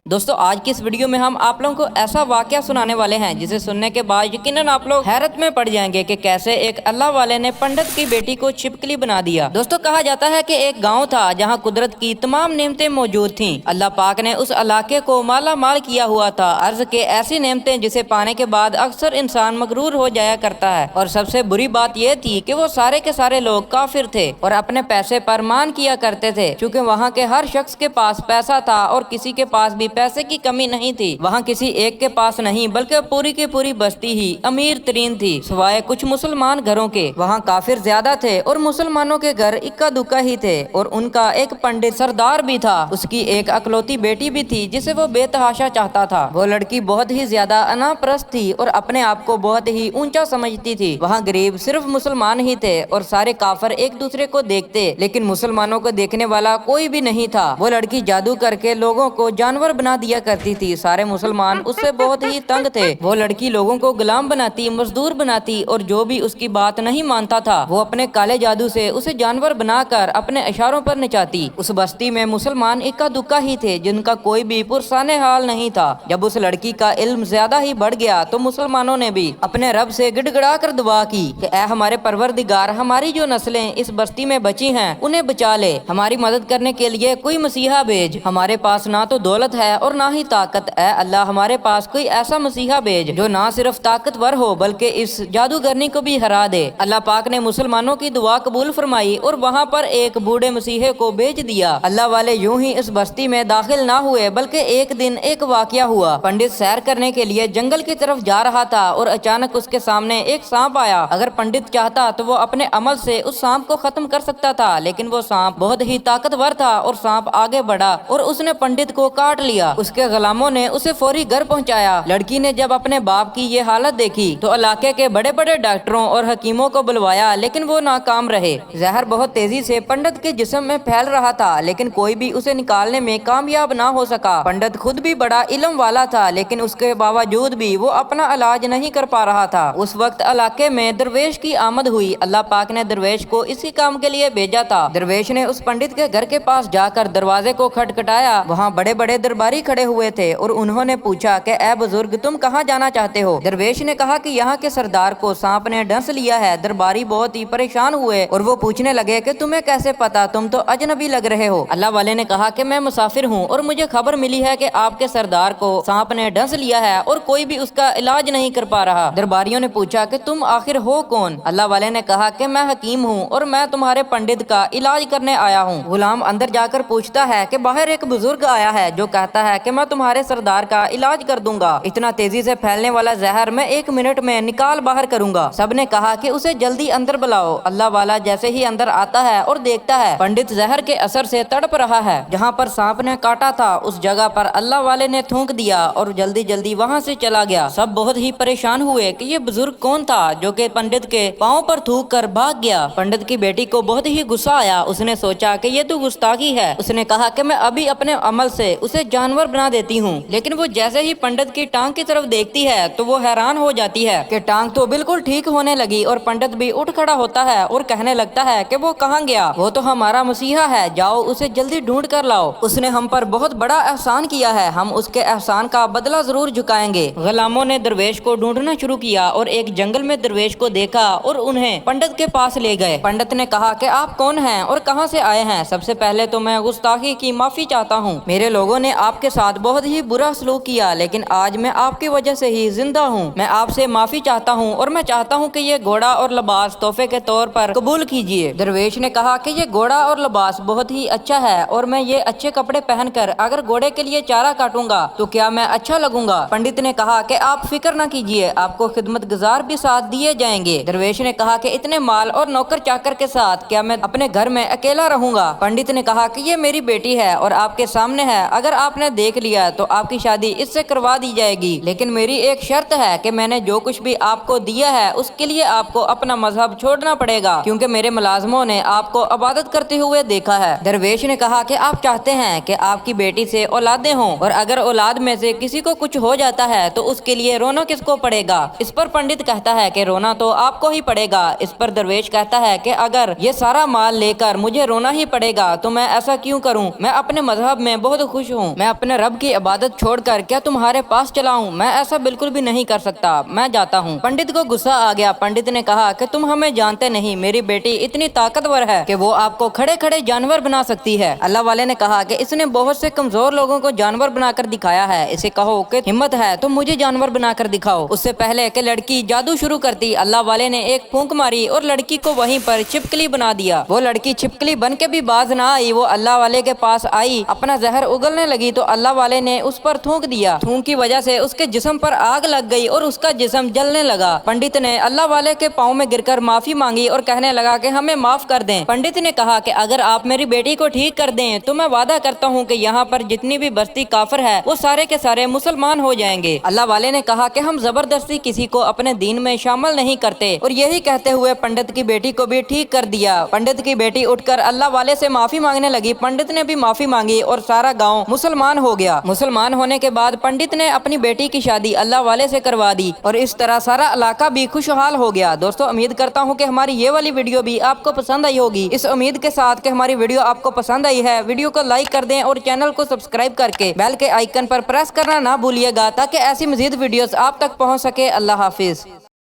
दोस्तों आज की इस वीडियो में हम आप लोगों को ऐसा वाकया सुनाने वाले हैं जिसे सुनने के बाद यकीनन आप लोग हैरत में पड़ जाएंगे कि कैसे एक अल्लाह वाले ने पंडित की बेटी को छिपकली बना दिया। दोस्तों कहा जाता है कि एक गांव था जहां कुदरत की तमाम नेमतें मौजूद थीं। अल्लाह पाक ने उस इलाके को माला माल किया हुआ था अर्ज के ऐसी नेमतें जिसे पाने के बाद अक्सर इंसान मगरूर हो जाया करता है। और सबसे बुरी बात यह थी कि वो सारे के सारे लोग काफिर थे और अपने पैसे पर मान किया करते थे। चूँकि वहाँ के हर शख्स के पास पैसा था और किसी के पास भी पैसे की कमी नहीं थी। वहाँ किसी एक के पास नहीं बल्कि पूरी की पूरी बस्ती ही अमीर तरीन थी सिवाय कुछ मुसलमान घरों के। वहाँ काफिर ज्यादा थे और मुसलमानों के घर इक्का दुक्का ही थे। और उनका एक पंडित सरदार भी था। उसकी एक अकलौती बेटी भी थी जिसे वो बेतहाशा चाहता था। वो लड़की बहुत ही ज्यादा अनापरस्त थी और अपने आप को बहुत ही ऊंचा समझती थी। वहाँ गरीब सिर्फ मुसलमान ही थे और सारे काफिर एक दूसरे को देखते, लेकिन मुसलमानों को देखने वाला कोई भी नहीं था। वो लड़की जादू करके लोगों को जानवर बना दिया करती थी। सारे मुसलमान उससे बहुत ही तंग थे। वो लड़की लोगों को गुलाम बनाती, मजदूर बनाती और जो भी उसकी बात नहीं मानता था वो अपने काले जादू से उसे जानवर बनाकर अपने इशारों पर नचाती। उस बस्ती में मुसलमान इक्का दुक्का ही थे जिनका कोई भी पुरसाने हाल नहीं था। जब उस लड़की का इल्म ज्यादा ही बढ़ गया तो मुसलमानों ने भी अपने रब से गिड़गिड़ा कर दुआ की कि ऐ हमारे परवरदिगार, हमारी जो नस्लें इस बस्ती में बची हैं उन्हें बचा ले, हमारी मदद करने के लिए कोई मसीहा भेज। हमारे पास ना तो दौलत है और ना ही ताकत। ऐ अल्लाह हमारे पास कोई ऐसा मसीहा भेज जो ना सिर्फ ताकतवर हो बल्कि इस जादूगरनी को भी हरा दे। अल्लाह पाक ने मुसलमानों की दुआ कबूल फरमाई और वहाँ पर एक बूढ़े मसीहे को भेज दिया। अल्लाह वाले यूं ही इस बस्ती में दाखिल ना हुए बल्कि एक दिन एक वाकया हुआ। पंडित सैर करने के लिए जंगल की तरफ जा रहा था और अचानक उसके सामने एक सांप आया। अगर पंडित चाहता तो वो अपने अमल से उस सांप को खत्म कर सकता था, लेकिन वो सांप बहुत ही ताकतवर था और सांप आगे बढ़ा और उसने पंडित को काट लिया। उसके गुलामों ने उसे फौरी घर पहुंचाया। लड़की ने जब अपने बाप की ये हालत देखी तो इलाके के बड़े बड़े डॉक्टरों और हकीमों को बुलवाया, लेकिन वो नाकाम रहे। जहर बहुत तेजी से पंडित के जिस्म में फैल रहा था, लेकिन कोई भी उसे निकालने में कामयाब ना हो सका। पंडित खुद भी बड़ा इल्म वाला था, लेकिन उसके बावजूद भी वो अपना इलाज नहीं कर पा रहा था। उस वक्त इलाके में दरवेश की आमद हुई। अल्लाह पाक ने दरवेश को इसी काम के लिए भेजा था। दरवेश ने उस पंडित के घर के पास जाकर दरवाजे को खटखटाया। वहाँ बड़े बड़े दरबारी खड़े हुए थे और उन्होंने पूछा कि ए बुजुर्ग, तुम कहाँ जाना चाहते हो? दरवेश ने कहा कि यहाँ के सरदार को सांप ने डंस लिया है। दरबारी बहुत ही परेशान हुए और वो पूछने लगे कि तुम्हें कैसे पता, तुम तो अजनबी लग रहे हो। अल्लाह वाले ने कहा कि मैं मुसाफिर हूँ और मुझे खबर मिली है कि आपके सरदार को सांप ने डंस लिया है और कोई भी उसका इलाज नहीं कर पा रहा। दरबारियों ने पूछा कि तुम आखिर हो कौन? अल्लाह वाले ने कहा कि मैं हकीम हूँ और मैं तुम्हारे पंडित का इलाज करने आया हूँ। गुलाम अंदर जाकर पूछता है कि बाहर एक बुजुर्ग आया है जो कहता है कि मैं तुम्हारे सरदार का इलाज कर दूंगा। इतना तेजी से फैलने वाला जहर मैं 1 मिनट में निकाल बाहर करूंगा। सबने कहा कि उसे जल्दी अंदर बुलाओ। अल्लाह वाला जैसे ही अंदर आता है और देखता है पंडित जहर के असर से तड़प रहा है। जहाँ पर सांप ने काटा था उस जगह पर अल्लाह वाले ने थूक दिया और जल्दी जल्दी वहाँ से चला गया। सब बहुत ही परेशान हुए कि ये बुजुर्ग कौन था जो कि पंडित के पाँव पर थूक कर भाग गया। पंडित की बेटी को बहुत ही गुस्सा आया। उसने सोचा कि ये तो गुस्ताखी है। उसने कहा कि मैं अभी अपने अमल से उसे जानवर बना देती हूँ। लेकिन वो जैसे ही पंडित की टांग की तरफ देखती है तो वो हैरान हो जाती है कि टांग तो बिल्कुल ठीक होने लगी और पंडित भी उठ खड़ा होता है और कहने लगता है कि वो कहाँ गया? वो तो हमारा मसीहा है, जाओ उसे जल्दी ढूंढ कर लाओ। उसने हम पर बहुत बड़ा एहसान किया है, हम उसके एहसान का बदला जरूर चुकाएंगे। गुलामों ने दरवेश को ढूंढना शुरू किया और एक जंगल में दरवेश को देखा और उन्हें पंडित के पास ले गए। पंडित ने कहा कि आप कौन हैं और कहाँ से आए हैं? सबसे पहले तो मैं गुस्ताखी की माफी चाहता हूँ। मेरे लोगों ने आपके साथ बहुत ही बुरा सलूक किया, लेकिन आज मैं आपकी वजह से ही जिंदा हूँ। मैं आपसे माफी चाहता हूँ और मैं चाहता हूँ कि ये घोड़ा और लिबास तोहफे के तौर पर कबूल कीजिए। दरवेश ने कहा कि ये घोड़ा और लिबास बहुत ही अच्छा है और मैं ये अच्छे कपड़े पहनकर अगर घोड़े के लिए चारा काटूंगा तो क्या मैं अच्छा लगूंगा? पंडित ने कहा कि आप फिक्र न कीजिए, आपको खिदमत गुजार भी साथ दिए जाएंगे। दरवेश ने कहा कि इतने माल और नौकर चाकर के साथ क्या मैं अपने घर में अकेला रहूंगा? पंडित ने कहा कि ये मेरी बेटी है और आपके सामने है, अगर आपने देख लिया तो आपकी शादी इससे करवा दी जाएगी। लेकिन मेरी एक शर्त है कि मैंने जो कुछ भी आपको दिया है उसके लिए आपको अपना मजहब छोड़ना पड़ेगा, क्योंकि मेरे मुलाजमों ने आपको इबादत करते हुए देखा है। दरवेश ने कहा कि आप चाहते हैं कि आपकी बेटी से औलादें हों और अगर औलाद में से किसी को कुछ हो जाता है तो उसके लिए रोना किसको पड़ेगा? इस पर पंडित कहता है कि रोना तो आपको ही पड़ेगा। इस पर दरवेश कहता है कि अगर ये सारा माल लेकर मुझे रोना ही पड़ेगा तो मैं ऐसा क्यों करूं? मैं अपने मजहब में बहुत खुश हूं। मैं अपने रब की इबादत छोड़कर क्या तुम्हारे पास चला हूँ? मैं ऐसा बिल्कुल भी नहीं कर सकता, मैं जाता हूँ। पंडित को गुस्सा आ गया। पंडित ने कहा कि तुम हमें जानते नहीं, मेरी बेटी इतनी ताकतवर है कि वो आपको खड़े खड़े जानवर बना सकती है। अल्लाह वाले ने कहा कि इसने बहुत से कमजोर लोगों को जानवर बनाकर दिखाया है, इसे कहो कि हिम्मत है तो मुझे जानवर बनाकर दिखाओ। उससे पहले कि लड़की जादू शुरू करती, अल्लाह वाले ने एक फूंक मारी और लड़की को वहीं पर छिपकली बना दिया। वो लड़की छिपकली बन के भी बाज ना आई, वो अल्लाह वाले के पास आई, अपना जहर उगलने लगी तो अल्लाह वाले ने उस पर थूक दिया। थूक की वजह से उसके जिस्म पर आग लग गई और उसका जिस्म जलने लगा। पंडित ने अल्लाह वाले के पाँव में गिरकर माफी मांगी और कहने लगा कि हमें माफ कर दें। पंडित ने कहा कि अगर आप मेरी बेटी को ठीक कर दें तो मैं वादा करता हूँ कि यहाँ पर जितनी भी बस्ती काफिर है वो सारे के सारे मुसलमान हो जाएंगे। अल्लाह वाले ने कहा कि हम जबरदस्ती किसी को अपने दीन में शामिल नहीं करते, और यही कहते हुए पंडित की बेटी को भी ठीक कर दिया। पंडित की बेटी उठकर अल्लाह वाले से माफी मांगने लगी। पंडित ने भी माफी मांगी और सारा गाँव मुसलमान हो गया। मुसलमान होने के बाद पंडित ने अपनी बेटी की शादी अल्लाह वाले से करवा दी और इस तरह सारा इलाका भी खुशहाल हो गया। दोस्तों, उम्मीद करता हूँ कि हमारी ये वाली वीडियो भी आपको पसंद आई होगी। इस उम्मीद के साथ कि हमारी वीडियो आपको पसंद आई है, वीडियो को लाइक कर दें और चैनल को सब्सक्राइब करके बेल के आइकन पर प्रेस करना ना भूलिएगा ताकि ऐसी मजीद वीडियोस आप तक पहुंच सके। अल्लाह हाफिज।